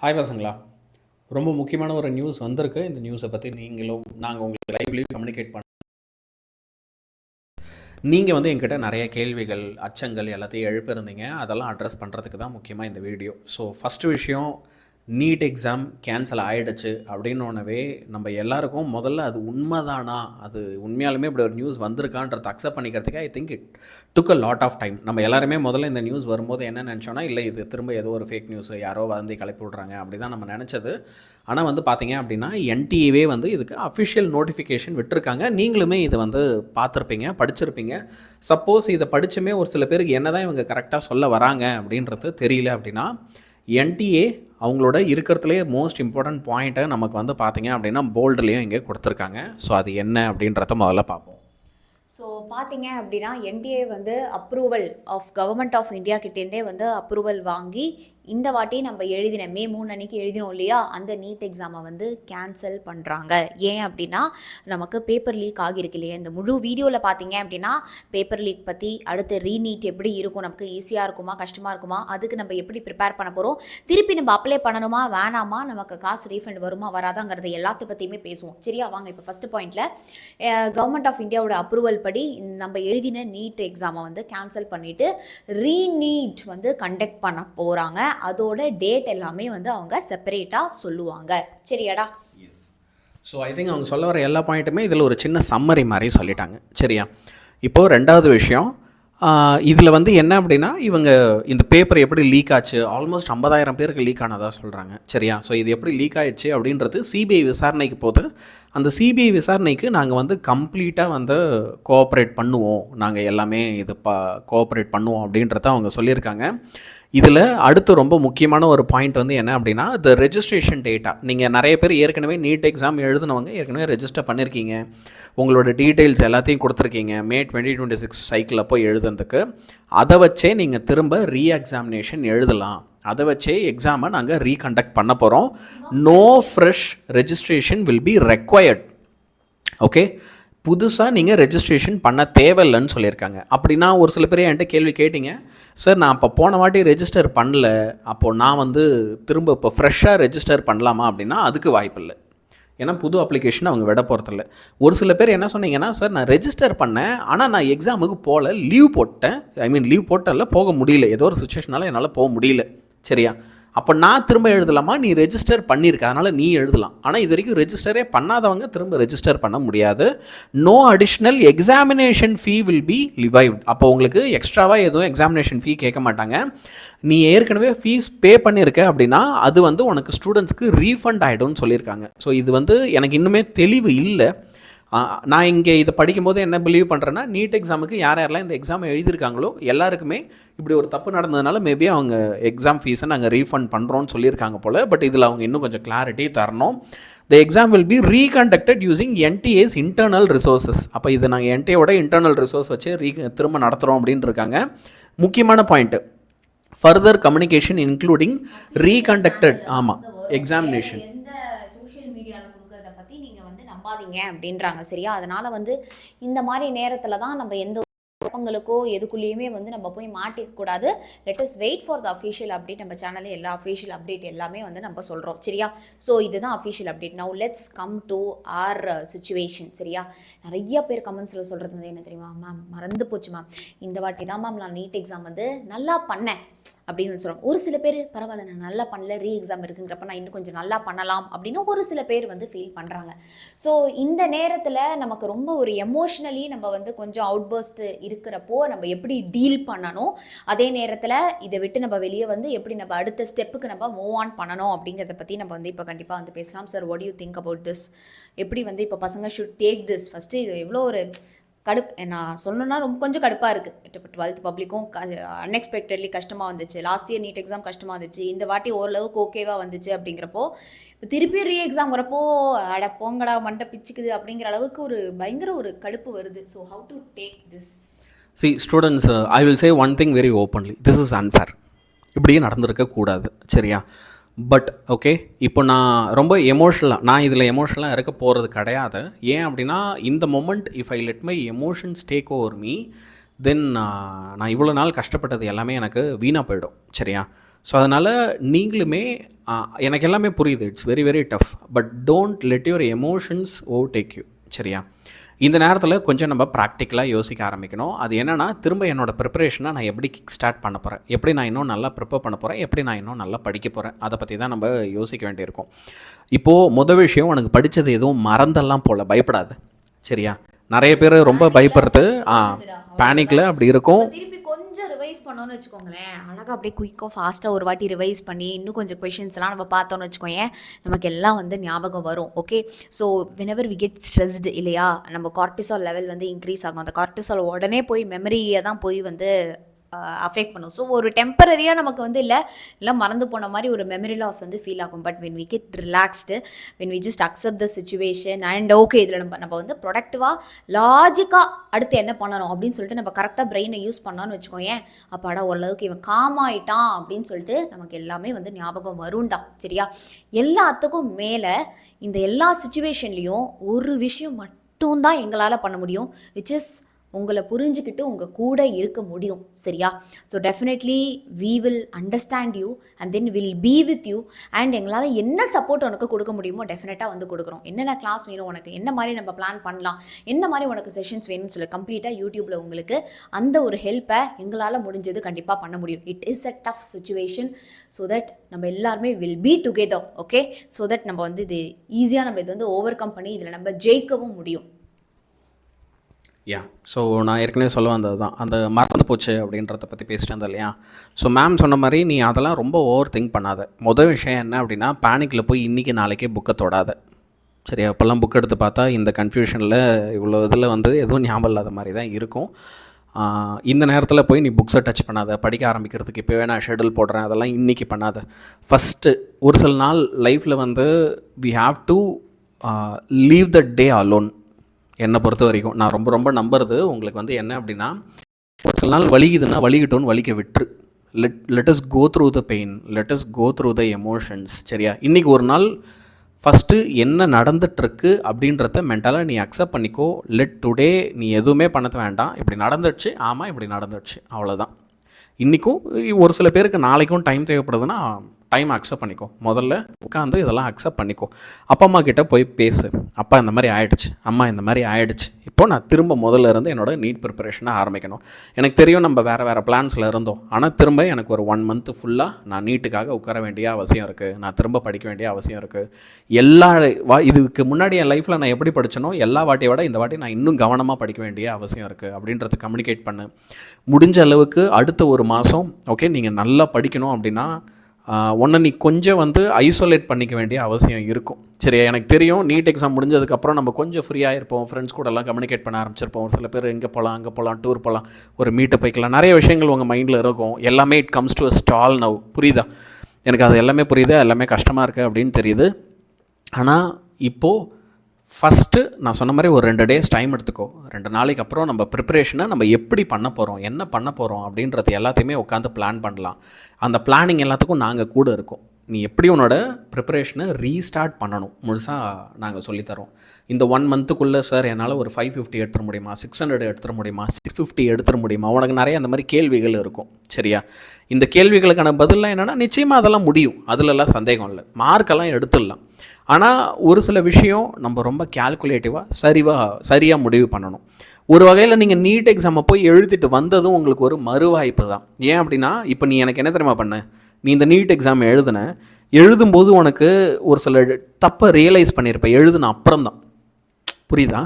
Hi பசங்களா. ரொம்ப முக்கியமான ஒரு நியூஸ் வந்திருக்கு. இந்த நியூஸை பற்றி நாங்கள் உங்களுக்கு லைவ்லேயும் கம்யூனிகேட் பண்ண நீங்கள் என்கிட்ட நிறைய கேள்விகள், அச்சங்கள் எல்லாத்தையும் எழுப்பியிருந்தீங்க. அதெல்லாம் அட்ரஸ் பண்ணுறதுக்கு தான் முக்கியமாக இந்த வீடியோ. ஸோ ஃபஸ்ட்டு விஷயம், நீட் எக்ஸாம் கேன்சல் ஆகிடுச்சு அப்படின்னோடனே நம்ம எல்லாருக்கும் முதல்ல அது உண்மைதானா, அது உண்மையாலுமே இப்படி ஒரு நியூஸ் வந்திருக்கான்றதை அக்செப்ட் பண்ணிக்கிறதுக்கு I think it took a lot of time. நம்ம எல்லாருமே முதல்ல இந்த நியூஸ் வரும்போது என்ன நினச்சோன்னா, இல்லை இது திரும்ப ஏதோ ஒரு ஃபேக் நியூஸ், யாரோ வதந்தி கிளப்பி விட்றாங்க அப்படி தான் நம்ம நினச்சது. ஆனால் பார்த்தீங்க அப்படின்னா என்டிஏவே இதுக்கு அஃபிஷியல் நோட்டிஃபிகேஷன் விட்டுருக்காங்க. நீங்களுமே இதை பார்த்துருப்பீங்க, படிச்சிருப்பீங்க. சப்போஸ் இதை படிச்சுமே ஒரு சில பேருக்கு என்ன தான் இவங்க கரெக்டாக சொல்ல வராங்க அப்படின்றது தெரியல அப்படின்னா, என்டிஏ அவங்களோட இருக்கிறதுலே மோஸ்ட் இம்பார்ட்டன்ட் பாயிண்ட்டை நமக்கு பார்த்தீங்க அப்படின்னா போல்டுலேயும் இங்கே கொடுத்துருக்காங்க. ஸோ அது என்ன அப்படின்றத முதல்ல பார்ப்போம். ஸோ பார்த்தீங்க அப்படின்னா NTA approval of government of India கிட்டேருந்தே அப்ரூவல் வாங்கி இந்த வாட்டி நம்ம எழுதின மே 3 அன்னைக்கு எழுதினோம் இல்லையா, அந்த நீட் எக்ஸாமை கேன்சல் பண்ணுறாங்க. ஏன் அப்படின்னா நமக்கு பேப்பர் லீக் ஆகியிருக்கு இல்லையா. இந்த முழு வீடியோவில் பார்த்தீங்க அப்படின்னா பேப்பர் லீக் பற்றி, அடுத்து ரீநீட் எப்படி இருக்கும், நமக்கு ஈஸியாக இருக்குமா கஷ்டமாக இருக்குமா, அதுக்கு நம்ம எப்படி ப்ரிப்பேர் பண்ண போகிறோம், திருப்பி நம்ம அப்ளை பண்ணணுமா வேணாமா, நமக்கு காசு ரீஃபண்ட் வருமா வராதாங்கிறத எல்லாத்த பற்றியுமே பேசுவோம். சரியா, வாங்க இப்போ ஃபஸ்ட்டு பாயிண்டில் கவர்மெண்ட் ஆஃப் இந்தியாவோட அப்ரூவல் படி நம்ம எழுதின நீட் எக்ஸாமை கேன்சல் பண்ணிவிட்டு ரீநீட் கண்டக்ட் பண்ண போகிறாங்க. அதோட டேட் எல்லாமே அவங்க செப்பரேட்டாக சொல்லுவாங்க. சரியாடா? ஸோ ஐ திங்க் அவங்க சொல்ல வர எல்லா பாயிண்ட்டுமே இதில் ஒரு சின்ன சம்மரி மாதிரி சொல்லிட்டாங்க. சரியா, இப்போது ரெண்டாவது விஷயம், இதில் என்ன அப்படின்னா இவங்க இந்த பேப்பர் எப்படி லீக் ஆச்சு, ஆல்மோஸ்ட் 50,000 பேருக்கு லீக் ஆனதாக சொல்கிறாங்க. சரியா, ஸோ இது எப்படி லீக் ஆகிடுச்சு அப்படின்றது சிபிஐ விசாரணைக்கு போது அந்த சிபிஐ விசாரணைக்கு நாங்கள் கம்ப்ளீட்டாக கோஆப்ரேட் பண்ணுவோம், நாங்கள் எல்லாமே இது கோஆப்ரேட் பண்ணுவோம் அப்படின்றத அவங்க சொல்லியிருக்காங்க. இதில் அடுத்து ரொம்ப முக்கியமான ஒரு பாயிண்ட் என்ன அப்படின்னா, த ரெஜிஸ்ட்ரேஷன் டேட்டா. நீங்கள் நிறைய பேர் ஏற்கனவே நீட் எக்ஸாம் எழுதினவங்க ஏற்கனவே ரெஜிஸ்டர் பண்ணியிருக்கீங்க, உங்களோட டீட்டெயில்ஸ் எல்லாத்தையும் கொடுத்துருக்கீங்க மே 2026 சைக்கிளில் போய் எழுதுறதுக்கு. அதை வச்சே நீங்கள் திரும்ப ரீஎக்ஸாமினேஷன் எழுதலாம், அதை வச்சே எக்ஸாமை நாங்கள் ரீகண்டக்ட் பண்ண போகிறோம். No fresh registration will be required. Okay, புதுசாக நீங்கள் ரெஜிஸ்ட்ரேஷன் பண்ண தேவையில்லைன்னு சொல்லியிருக்காங்க. அப்படின்னா ஒரு சில பேர் என்கிட்ட கேள்வி கேட்டிங்க, சார் நான் அப்போ போன வாட்டி ரெஜிஸ்டர் பண்ணல, அப்போது நான் திரும்ப இப்போ ஃப்ரெஷ்ஷாக ரெஜிஸ்டர் பண்ணலாமா அப்படின்னா அதுக்கு வாய்ப்பு இல்லை. ஏன்னா புது அப்ளிகேஷன் அவங்க விட போகிறதில்ல. ஒரு சில பேர் என்ன சொன்னீங்கன்னா, சார் நான் ரெஜிஸ்டர் பண்ணேன் ஆனால் நான் எக்ஸாமுக்கு போகல, லீவ் போட்டேன், லீவ் போட்டதில் போக முடியல, ஏதோ ஒரு சுச்சுவேஷனால் என்னால் போக முடியல. சரியா, அப்போ நான் திரும்ப எழுதலாமா, நீ ரெஜிஸ்டர் பண்ணியிருக்க அதனால் நீ எழுதலாம். ஆனால் இது வரைக்கும் ரெஜிஸ்டரே பண்ணாதவங்க திரும்ப ரெஜிஸ்டர் பண்ண முடியாது. No additional examination fee will be levied. அப்போ உங்களுக்கு எக்ஸ்ட்ராவாக எதுவும் எக்ஸாமினேஷன் ஃபீ கேட்க மாட்டாங்க. நீ ஏற்கனவே ஃபீஸ் பே பண்ணியிருக்க அப்படின்னா அது உனக்கு ஸ்டூடெண்ட்ஸ்க்கு ரீஃபண்ட் ஆகிடும்னு சொல்லியிருக்காங்க. ஸோ இது எனக்கு இன்னுமே தெளிவு இல்லை. நான் இங்கே இதை படிக்கும்போது என்ன பிலீவ் பண்ணுறேன்னா, நீட் எக்ஸாமுக்கு யாரெல்லாம் இந்த எக்ஸாம் எழுதியிருக்காங்களோ எல்லாருக்குமே இப்படி ஒரு தப்பு நடந்ததுனால மேபி அவங்க எக்ஸாம் ஃபீஸை நாங்கள் ரீஃபண்ட் பண்ணுறோன்னு சொல்லியிருக்காங்க போல். பட் இதில் அவங்க இன்னும் கொஞ்சம் கிளாரிட்டி தரணும். The exam will be reconducted using NTA's internal resources. அப்போ இது நாங்கள் என்டிஏவோட இன்டர்னல் ரிசோர்ஸ் வச்சு திரும்ப நடத்துகிறோம் அப்படின்ட்டு இருக்காங்க. முக்கியமான point, further communication including reconducted examination நம்பாதீங்க அப்படின்றாங்க. சரியா, அதனால் இந்த மாதிரி நேரத்தில் தான் நம்ம எந்த குழப்பங்களுக்கோ எதுக்குள்ளேயுமே நம்ம போய் மாட்டிக்கக்கூடாது. Let us wait for the official update. நம்ம சேனலில் எல்லா அஃபிஷியல் அப்டேட் எல்லாமே நம்ம சொல்கிறோம். சரியா, ஸோ இதுதான் official update. Now let's come to our situation. சரியா, நிறைய பேர் கமெண்ட்ஸில் சொல்கிறது என்ன தெரியுமா, மேம் மறந்து போச்சு மேம், இந்த வாட்டி தான் மேம் நான் நீட் எக்ஸாம் நல்லா பண்ணேன் அப்படின்னு சொல்கிறோம். ஒரு சில பேர் பரவாயில்ல நான் நல்லா பண்ணல, ரீ எக்ஸாம் இருக்குங்கிறப்ப நான் இன்னும் கொஞ்சம் நல்லா பண்ணலாம் அப்படின்னு ஒரு சில பேர் ஃபீல் பண்ணுறாங்க. ஸோ இந்த நேரத்தில் நமக்கு ரொம்ப ஒரு எமோஷ்னலி நம்ம கொஞ்சம் அவுட்பர்ஸ்ட் இருக்கிறப்போ நம்ம எப்படி டீல் பண்ணணும், அதே நேரத்தில் இதை விட்டு நம்ம வெளியே எப்படி நம்ம அடுத்த ஸ்டெப்புக்கு நம்ம மூவ் ஆன் பண்ணணும் அப்படிங்கிறத பற்றி நம்ம இப்போ கண்டிப்பாக பேசலாம். Sir, what you think about this? எப்படி இப்போ பசங்க ஷுட் டேக் திஸ்? ஃபஸ்ட்டு இது எவ்வளோ ஒரு நான் சொல்லணும்னா ரொம்ப கொஞ்சம் கடுப்பாக இருக்குது. இப்போ 12th பப்ளிக்கும் அன்எக்ஸ்பெக்டட்லி கஷ்டமாக வந்துச்சு. லாஸ்ட் இயர் நீட் எக்ஸாம் கஷ்டமாக வந்துச்சு, இந்த வாட்டி ஓரளவுக்கு ஓகேவாக வந்துச்சு. அப்படிங்கிறப்போ இப்போ திருப்பியும் ரீ எக்ஸாம்ங்கிறப்போ அட போங்கடா மண்டை பிச்சுக்குது அப்படிங்கிற அளவுக்கு ஒரு பயங்கர ஒரு கடுப்பு வருது. So how to take this? See students, I will say one thing very openly, this is unfair. இப்படியே நடந்திருக்கக்கூடாது. சரியா, பட் ஓகே, இப்போ நான் ரொம்ப நான் இதில் எமோஷ்னலாக இருக்க போகிறது கிடையாது. ஏன் அப்படின்னா இந்த moment if I let my emotions take over me, then நான் இவ்வளோ நாள் கஷ்டப்பட்டது எல்லாமே எனக்கு வீணாக போயிடும். சரியா, ஸோ அதனால் நீங்களுமே எனக்கு எல்லாமே புரியுது. It's very very tough. But don't let your emotions overtake you. சரியா? இந்த நேரத்தில் கொஞ்சம் நம்ம ப்ராக்டிக்கலாக யோசிக்க ஆரம்பிக்கணும். அது என்னென்னா, திரும்ப என்னோடய ப்ரிப்பரேஷனை நான் எப்படி கிக் ஸ்டார்ட் பண்ண போகிறேன், எப்படி நான் இன்னும் நல்லா ப்ரிப்பேர் பண்ண போகிறேன், எப்படி நான் இன்னும் நல்லா படிக்க போகிறேன், அதை பற்றி தான் நம்ம யோசிக்க வேண்டியிருக்கும். இப்போது மொதல் விஷயம், உனக்கு படித்தது எதுவும் மறந்தெல்லாம் போல, பயப்படாது. சரியா? நிறைய பேர் ரொம்ப பயப்படுறது பேனிக்கில் அப்படி இருக்கும். திருப்பி கொஞ்சம் ரிவைஸ் பண்ணோன்னு வச்சுக்கோங்களேன், அழகாக அப்படியே குயிக்காக ஃபாஸ்ட்டாக ஒரு வாட்டி ரிவைஸ் பண்ணி இன்னும் கொஞ்சம் கொஷின்ஸ்லாம் நம்ம பார்த்தோன்னு வச்சுக்கோங்க, நமக்கு எல்லாம் வந்து ஞாபகம் வரும். Okay, so whenever we get stressed இல்லையா, நம்ம கார்டிசால் லெவல் வந்து இன்க்ரீஸ் ஆகும். அந்த கார்டிசால் உடனே போய் மெமரியை தான் போய் வந்து அஃபெக்ட் பண்ணும். ஸோ ஒரு டெம்பரரியாக நமக்கு வந்து இல்லை மறந்து போன மாதிரி ஒரு மெமரி லாஸ் வந்து ஃபீல் ஆகும். But when we get relaxed, when we just accept the situation and okay, இதில் நம்ம வந்து ப்ரொடக்டிவாக லாஜிக்காக அடுத்து என்ன பண்ணணும் அப்படின்னு சொல்லிட்டு நம்ம கரெக்டாக பிரெயினை யூஸ் பண்ணோன்னு வச்சுக்கோங்க, அப்பாடா ஓரளவுக்கு இவன் காம் ஆகிட்டான் அப்படின்னு சொல்லிட்டு நமக்கு எல்லாமே வந்து ஞாபகம் வரும்டா. சரியா? எல்லாத்துக்கும் மேலே இந்த எல்லா சுச்சுவேஷன்லேயும் ஒரு விஷயம் மட்டும்தான் எங்களால் பண்ண முடியும், which is உங்களை புரிஞ்சுக்கிட்டு உங்கள் கூட இருக்க முடியும். சரியா? So definitely we will understand you and then will be with you. And எங்களால் என்ன சப்போர்ட் உனக்கு கொடுக்க முடியுமோ டெஃபினட்டாக வந்து கொடுக்குறோம். என்னென்ன கிளாஸ் வேணும் உனக்கு, என்ன மாதிரி நம்ம பிளான் பண்ணலாம், என்ன மாதிரி உனக்கு செஷன்ஸ் வேணும்னு சொல்லி கம்ப்ளீட்டாக யூடியூப்பில் உங்களுக்கு அந்த ஒரு ஹெல்ப்பை எங்களால் முடிஞ்சது கண்டிப்பாக பண்ண முடியும். It is a tough situation. So that நம்ம எல்லாருமே will be together. Okay, so that நம்ம வந்து இது ஈஸியாக நம்ம இது வந்து ஓவர் கம் பண்ணி இதில் நம்ம ஜெயிக்கவும் முடியும். ஸோ நான் ஏற்கனவே சொல்ல வந்தது தான், அந்த மறந்து போச்சு அப்படின்றத பற்றி பேசிட்டு இருந்தேன் இல்லையா. ஸோ மேம் சொன்ன மாதிரி நீ அதெல்லாம் ரொம்ப ஓவர் திங்க் பண்ணாத. மொதல் விஷயம் என்ன அப்படின்னா, பேனிக்கில் போய் இன்றைக்கி நாளைக்கே புக்கை தொடாத. சரியா? அப்போல்லாம் புக் எடுத்து பார்த்தா இந்த கன்ஃபியூஷனில் இவ்வளோ இதில் வந்து எதுவும் ஞாபகம் இல்லாத மாதிரி தான் இருக்கும். இந்த நேரத்தில் போய் நீ புக்ஸை டச் பண்ணாத. படிக்க ஆரம்பிக்கிறதுக்கு இப்போவே நான் ஷெடியூல் போடுறேன், அதெல்லாம் இன்றைக்கி பண்ணாத. ஃபஸ்ட்டு ஒரு சில நாள் லைஃப்பில் வந்து we have to leave the day alone. என்னை பொறுத்த வரைக்கும் நான் ரொம்ப ரொம்ப நம்புறது உங்களுக்கு வந்து என்ன அப்படின்னா, ஒரு சில நாள் வலிக்குதுன்னா வலிக்கிட்டோன்னு வலிக்க விட்டுரு. Let us go through the pain, let us go through the emotions. சரியா? இன்றைக்கி ஒரு நாள் ஃபஸ்ட்டு என்ன நடந்துட்டுருக்கு அப்படின்றத மென்டலாக நீ அக்செப்ட் பண்ணிக்கோ. லெட் டுடே நீ எதுவுமே பண்ணது வேண்டாம். இப்படி நடந்துடுச்சு, ஆமாம் இப்படி நடந்துடுச்சு, அவ்வளோதான். இன்றைக்கும் ஒரு சில பேருக்கு நாளைக்கும் டைம் தேவைப்படுதுன்னா டைம் அக்செப்ட் பண்ணிக்கோ. முதல்ல உட்காந்து இதெல்லாம் அக்செப்ட் பண்ணிக்கோ. அப்பா அம்மா கிட்டே போய் பேசு, அப்பா இந்த மாதிரி ஆகிடுச்சு, அம்மா இந்த மாதிரி ஆகிடுச்சு, இப்போது நான் திரும்ப முதல்ல இருந்து என்னோடய நீட் ப்ரிப்பரேஷனை ஆரம்பிக்கணும். எனக்கு தெரியும் நம்ம வேறு பிளான்ஸில் இருந்தோம், ஆனால் திரும்ப எனக்கு ஒரு 1 month ஃபுல்லாக நான் நீட்டுக்காக உட்கார வேண்டிய அவசியம் இருக்குது, நான் திரும்ப படிக்க வேண்டிய அவசியம் இருக்குது. இதுக்கு முன்னாடி என் லைஃப்பில் நான் எப்படி படித்தனோ எல்லா வாட்டியை விட இந்த வாட்டி நான் இன்னும் கவனமாக படிக்க வேண்டிய அவசியம் இருக்குது அப்படின்றத கம்யூனிகேட் பண்ணு. முடிஞ்ச அளவுக்கு அடுத்த ஒரு மாதம் ஓகே நீங்கள் நல்லா படிக்கணும் அப்படின்னா ஒன்று நீ கொஞ்சம் வந்து ஐசோலேட் பண்ணிக்க வேண்டிய அவசியம் இருக்கும். சரியா? எனக்கு தெரியும் நீட் எக்ஸாம் முடிஞ்சதுக்கப்புறம் நம்ம கொஞ்சம் ஃப்ரீயாக இருப்போம், ஃப்ரெண்ட்ஸ் கூட எல்லாம் கம்யூனிகேட் பண்ண ஆரம்பிச்சிருப்போம். ஒரு சில பேர் இங்கே போகலாம் அங்கே போகலாம், டூர் போகலாம், ஒரு மீட்டை போய்க்கலாம், நிறைய விஷயங்கள் உங்கள் மைண்டில் இருக்கும். எல்லாமே it comes to a stall now. புரியுதா? எனக்கு அது எல்லாமே புரியுது, எல்லாமே கஷ்டமாக இருக்குது அப்படின்னு தெரியுது. ஆனால் இப்போது ஃபஸ்ட்டு நான் சொன்ன மாதிரி ஒரு 2 days டைம் எடுத்துக்கோ. 2 நாளைக்கு அப்புறம் நம்ம ப்ரிப்பரேஷனை நம்ம எப்படி பண்ண போகிறோம், என்ன பண்ண போகிறோம் அப்படின்றது எல்லாத்தையுமே உட்காந்து பிளான் பண்ணலாம். அந்த பிளானிங் எல்லாத்துக்கும் நாங்கள் கூட இருக்கோம். நீ எப்படி உன்னோட ப்ரிப்பரேஷனை ரீஸ்டார்ட் பண்ணணும் முழுசாக நாங்கள் சொல்லித்தரோம். இந்த 1 monthக்குள்ளே சார் என்னால் ஒரு 550 எடுத்துட முடியுமா, 600 எடுத்துட முடியுமா, 650 எடுத்துட முடியுமா, உனக்கு நிறைய அந்த மாதிரி கேள்விகள் இருக்கும். சரியா? இந்த கேள்விகளுக்கான பதிலாம் என்னென்னா, நிச்சயமாக அதெல்லாம் முடியும், அதிலெல்லாம் சந்தேகம் இல்லை, மார்க்கெல்லாம் எடுத்துடலாம். ஆனால் ஒரு சில விஷயம் நம்ம ரொம்ப கேல்குலேட்டிவாக சரியாக முடிவு பண்ணணும். ஒரு வகையில் நீங்கள் நீட் எக்ஸாமை போய் எழுதிட்டு வந்ததும் உங்களுக்கு ஒரு மறுவாய்ப்பு தான். ஏன் அப்படின்னா, இப்போ நீ எனக்கு என்ன தெரியுமா பண்ண, நீ இந்த நீட் எக்ஸாம் எழுதும்போது உனக்கு ஒரு சில தப்பை ரியலைஸ் பண்ணியிருப்ப எழுதுன அப்புறம்தான். புரியுதா?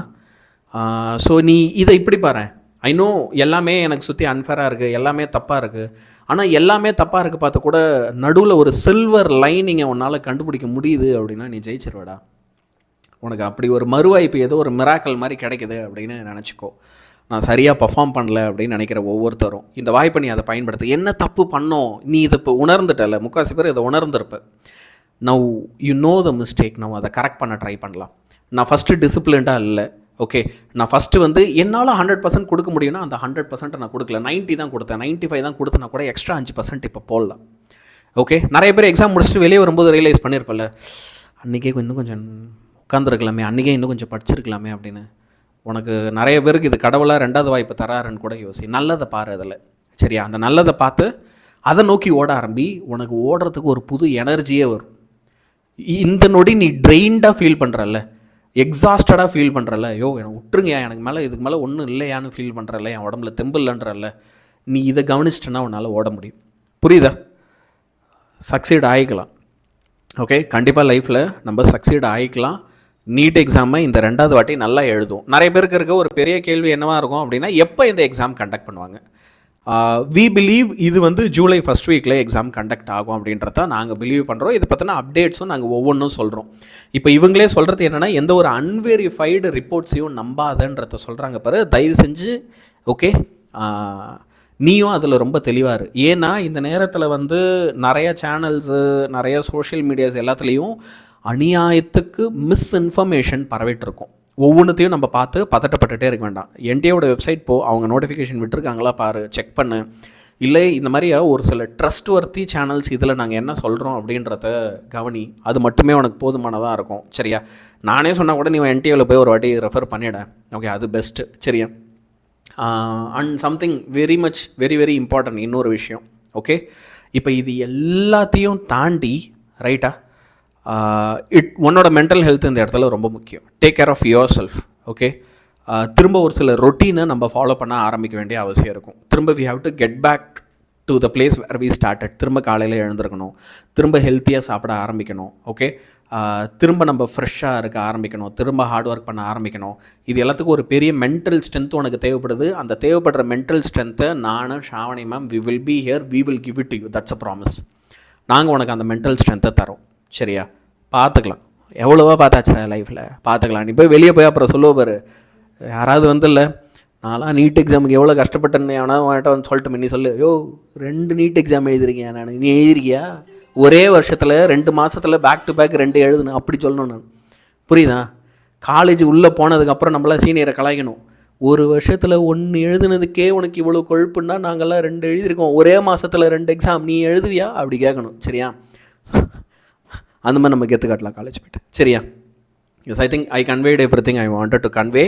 ஸோ நீ இதை இப்படி பாரு, ஐ நோ எல்லாமே எனக்கு சுற்றி அன்ஃபேராக இருக்குது, எல்லாமே தப்பாக இருக்குது, ஆனால் எல்லாமே தப்பாக இருக்குது பார்த்து கூட நடுவில் ஒரு சில்வர் லைனிங்கை உன்னால் கண்டுபிடிக்க முடியுது அப்படின்னா நீ ஜெயிச்சிருவடா. உனக்கு அப்படி ஒரு மறுவாய்ப்பு ஏதோ ஒரு மிராக்கல் மாதிரி கிடைக்குது அப்படின்னு நினச்சிக்கோ. நான் சரியாக பர்ஃபார்ம் பண்ணல அப்படின்னு நினைக்கிற ஒவ்வொருத்தரும் இந்த வாய்ப்பை நீ அதை பயன்படுத்து. என்ன தப்பு பண்ணோம் நீ இதை இப்போ உணர்ந்துட்டல, முக்கால்வாசி பேர் இதை உணர்ந்துருப்ப. Now you know the mistake, நம்ம அதை கரெக்ட் பண்ண ட்ரை பண்ணலாம். நான் ஃபஸ்ட்டு டிசிப்ளின்டாக இல்லை, ஓகே நான் ஃபஸ்ட்டு வந்து என்னால் 100% கொடுக்க முடியும்னா அந்த 100% நான் கொடுக்கல, 90 தான் கொடுத்தேன், 95 தான் கொடுத்தேன், நான் கூட எக்ஸ்ட்ரா 5% இப்போ போடலாம். ஓகே, நிறைய பேர் எக்ஸாம் முடிச்சுட்டு வெளியே வரும்போது ரியலைஸ் பண்ணியிருப்பல, அன்றைக்கே இன்னும் கொஞ்சம் உட்காந்துருக்கலாமே, அன்றைக்கே இன்னும் கொஞ்சம் படிச்சிருக்கலாமே அப்படின்னு. உனக்கு நிறைய பேருக்கு இது கடவுளாக 2வது வாய்ப்பு தராருன்னு கூட யோசி. நல்லதை பாரு அதில். சரியா? அந்த நல்லதை பார்த்து அதை நோக்கி ஓட ஆரம்பி. உனக்கு ஓடுறதுக்கு ஒரு புது எனர்ஜியே வரும். இந்த நொடி நீ ட்ரெயின்டாக ஃபீல் பண்ணுறல்ல, எக்ஸாஸ்டடாக ஃபீல் பண்ணுறல்ல, ஐயோ எனக்கு விட்டுருங்கயா, எனக்கு மேலே இதுக்கு மேலே ஒன்றும் இல்லையான்னு ஃபீல் பண்ணுறல்ல, என் உடம்புல தெம்பு இல்லைன்றல்ல, நீ இதை கவனிச்சிட்டனா உன்னால் ஓட முடியும். புரியுதா? சக்சீட் ஆகிக்கலாம். ஓகே, கண்டிப்பாக லைஃப்பில் நம்ம சக்சீட் ஆகிக்கலாம். நீட் எக்ஸாமை இந்த 2வது வாட்டி நல்லா எழுதும். நிறைய பேருக்கு இருக்க ஒரு பெரிய கேள்வி என்னவாக இருக்கும் அப்படின்னா, எப்போ இந்த எக்ஸாம் கண்டக்ட் பண்ணுவாங்க? வி பிலீவ் இது வந்து ஜூலை ஃபஸ்ட் வீக்கில் எக்ஸாம் கண்டக்ட் ஆகும் அப்படின்றத நாங்கள் பிலீவ் பண்ணுறோம். இதை பற்றின அப்டேட்ஸும் நாங்கள் ஒவ்வொன்றும் சொல்கிறோம். இப்போ இவங்களே சொல்கிறது என்னென்னா, எந்த ஒரு அன்வெரிஃபைடு ரிப்போர்ட்ஸையும் நம்பாதன்றத சொல்கிறாங்க பாரு. தயவு செஞ்சு ஓகே, நீயும் அதில் ரொம்ப தெளிவாக இரு. ஏன்னா இந்த நேரத்தில் வந்து நிறைய சேனல்ஸு, நிறைய சோஷியல் மீடியாஸ் எல்லாத்துலேயும் அநியாயத்துக்கு மிஸ்இன்ஃபர்மேஷன் பரவிட்டுருக்கும். ஒவ்வொன்றுத்தையும் நம்ம பார்த்து பதட்டப்பட்டுகிட்டே இருக்க வேண்டாம். என்டிஏவோட வெப்சைட் போ, அவங்க நோட்டிஃபிகேஷன் விட்டுருக்காங்களா பாரு, செக் பண்ணு. இல்லை இந்த மாதிரி ஒரு சில ட்ரஸ்ட் வர்த்தி சேனல்ஸ் இதில் நாங்கள் என்ன சொல்கிறோம் அப்படின்றத கவனி. அது மட்டுமே உனக்கு போதுமானதாக இருக்கும். சரியா? நானே சொன்னால் கூட நீ என்டிஏவில் போய் ஒரு வாட்டி ரெஃபர் பண்ணிவிட. ஓகே, அது பெஸ்ட்டு. சரியா? And something very much very important இன்னொரு விஷயம். ஓகே, இப்போ இது எல்லாத்தையும் தாண்டி ரைட்டா, உன்னோட மென்டல் ஹெல்த் இந்த இடத்துல ரொம்ப முக்கியம். Take care of yourself. Okay, திரும்ப ஒரு சில ரொட்டீனை நம்ம ஃபாலோ பண்ண ஆரம்பிக்க வேண்டிய அவசியம் இருக்கும். திரும்ப we have to get back to the place where we started. திரும்ப காலையில் எழுந்திருக்கணும், திரும்ப ஹெல்த்தியாக சாப்பிட ஆரம்பிக்கணும். ஓகே, திரும்ப நம்ம ஃப்ரெஷ்ஷாக இருக்க ஆரம்பிக்கணும், திரும்ப ஹார்ட் ஒர்க் பண்ண ஆரம்பிக்கணும். இது எல்லாத்துக்கும் ஒரு பெரிய மென்டல் ஸ்ட்ரென்த் உனக்கு தேவைப்படுது. அந்த தேவைப்படுற மென்டல் ஸ்ட்ரென்த்தை நானும் Shavani ma'am we will be here, we will give it to you. That's a promise. நாங்கள் உனக்கு அந்த மென்டல் ஸ்ட்ரென்த்தை தரோம். சரியா? பார்த்துக்கலாம். எவ்வளோவா பார்த்தாச்சுடா லைஃப்பில், பார்த்துக்கலாம். நீ போய் வெளியே போய் அப்புறம் சொல்லுவ பாரு, யாராவது வந்து இல்லை நான்லாம் நீட் எக்ஸாமுக்கு எவ்வளோ கஷ்டப்பட்டேன்னு எவனா வந்துட்டு வந்து சொல்லிட்டு நீ சொல்லு, யோ 2 நீட் எக்ஸாம் எழுதிருக்கேன் நான். நீ எழுதிருக்கியா? ஒரே வருஷத்தில் 2 மாதத்தில் பேக் டு பேக் 2 எழுதுனேன். அப்படி சொல்லணும் நான். புரியுதா? காலேஜ் உள்ளே போனதுக்கப்புறம் நம்மளாம் சீனியரை கலாய்க்கணும். ஒரு வருஷத்தில் 1 எழுதுனதுக்கே உனக்கு இவ்வளோ கொழுப்புன்னா நாங்கள்லாம் 2 எழுதியிருக்கோம். ஒரே மாதத்தில் 2 எக்ஸாம், நீ எழுதுவியா? அப்படி கேட்கணும். சரியா? அந்த மாதிரி நம்ம கெத்து காட்டலாம் காலேஜ் போய்ட்டு. சரியா? Yes, I think I conveyed everything I wanted to convey.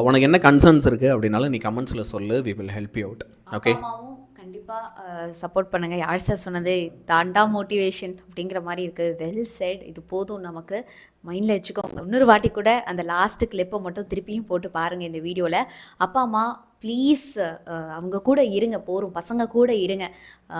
உனக்கு என்ன கன்சர்ன்ஸ் இருக்குது அப்படின்னாலும் நீ கமெண்ட்ஸில் சொல்லு, we will help you out. Okay, கண்டிப்பாக சப்போர்ட் பண்ணுங்கள். யார் சார் சொன்னது, தாண்டா மோட்டிவேஷன் அப்படிங்கிற மாதிரி இருக்குது. Well said. இது போதும் நமக்கு. மைண்டில் வச்சுக்கோங்க. இன்னொரு வாட்டி கூட அந்த லாஸ்ட்டு கிளிப்பை மட்டும் திருப்பியும் போட்டு பாருங்கள் இந்த வீடியோவில். அப்பா அம்மா ப்ளீஸ் அவங்க கூட இருங்க, போதும். பசங்க கூட இருங்க,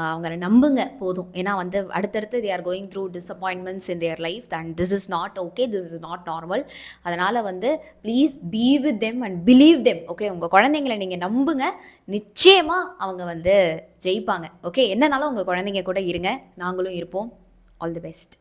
அவங்கள நம்புங்க, போதும். ஏன்னா வந்து அடுத்தடுத்து they are going through disappointments in their life and this is not okay, this is not normal. அதனால் வந்து please be with them and believe them. Okay, உங்கள் குழந்தைங்களை நீங்கள் நம்புங்க, நிச்சயமாக அவங்க வந்து ஜெயிப்பாங்க. ஓகே, என்னன்னாலும் உங்கள் குழந்தைங்க கூட இருங்க, நாங்களும் இருப்போம். All the best.